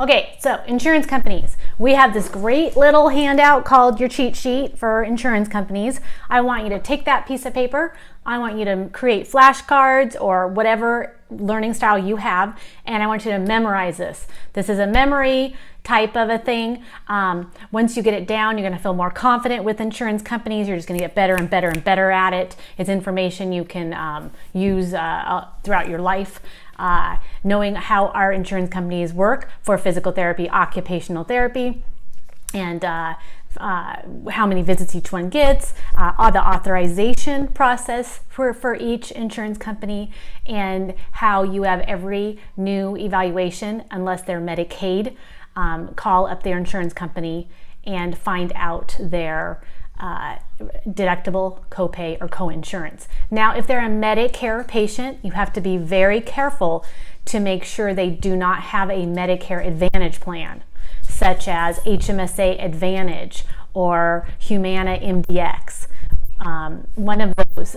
Okay, so insurance companies. We have this great little handout called your cheat sheet for insurance companies. I want you to take that piece of paper. I want you to create flashcards or whatever learning style you have, and I want you to memorize this. This is a memory type of a thing. Once you get it down, you're going to feel more confident with insurance companies. You're just going to get better and better and better at it. It's information you can use throughout your life. Knowing how our insurance companies work for physical therapy, occupational therapy, and how many visits each one gets, the authorization process for each insurance company, and how you have every new evaluation, unless they're Medicaid, call up their insurance company and find out their deductible, copay, or co-insurance. Now, if they're a Medicare patient, you have to be very careful to make sure they do not have a Medicare Advantage plan, such as HMSA Advantage or Humana MDX. One of those.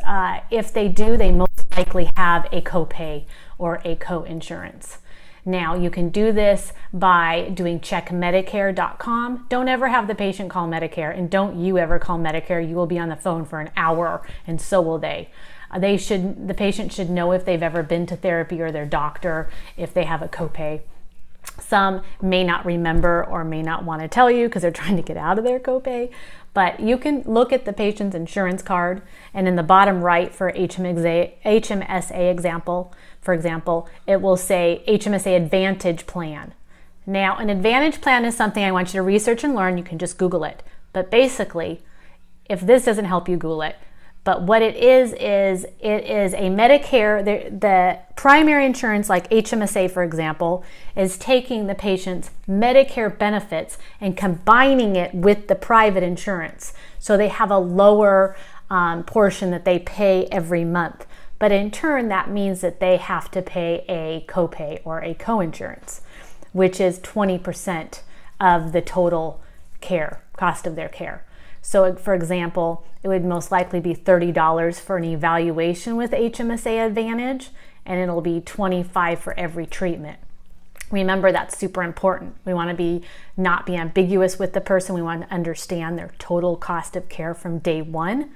If they do, they most likely have a copay or a co-insurance. Now, you can do this by doing checkmedicare.com. Don't ever have the patient call Medicare, and don't you ever call Medicare. You will be on the phone for an hour, and so will they. The patient should know if they've ever been to therapy or their doctor, if they have a copay. Some may not remember or may not want to tell you because they're trying to get out of their copay. But you can look at the patient's insurance card, and in the bottom right for HMSA example, for example, it will say HMSA Advantage Plan. Now, an Advantage Plan is something I want you to research and learn. You can just Google it. But basically, if this doesn't help you, Google it. But what it is it is a Medicare, the primary insurance like HMSA, for example, is taking the patient's Medicare benefits and combining it with the private insurance. So they have a lower portion that they pay every month. But in turn, that means that they have to pay a copay or a co-insurance, which is 20% of the total care, cost of their care. So for example, it would most likely be $30 for an evaluation with HMSA Advantage, and it'll be $25 for every treatment. Remember, that's super important. We want to not be ambiguous with the person. We want to understand their total cost of care from day one,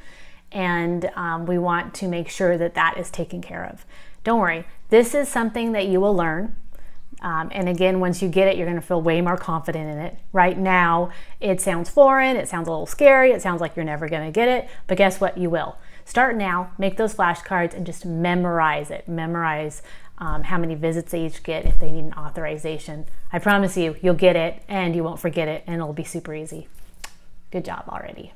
and we want to make sure that that is taken care of. Don't worry, this is something that you will learn. And again, once you get it, you're going to feel way more confident in it. Right now, it sounds foreign, it sounds a little scary, it sounds like you're never going to get it, but guess what? You will. Start now, make those flashcards, and just memorize it. Memorize how many visits they each get if they need an authorization. I promise you, you'll get it, and you won't forget it, and it'll be super easy. Good job already.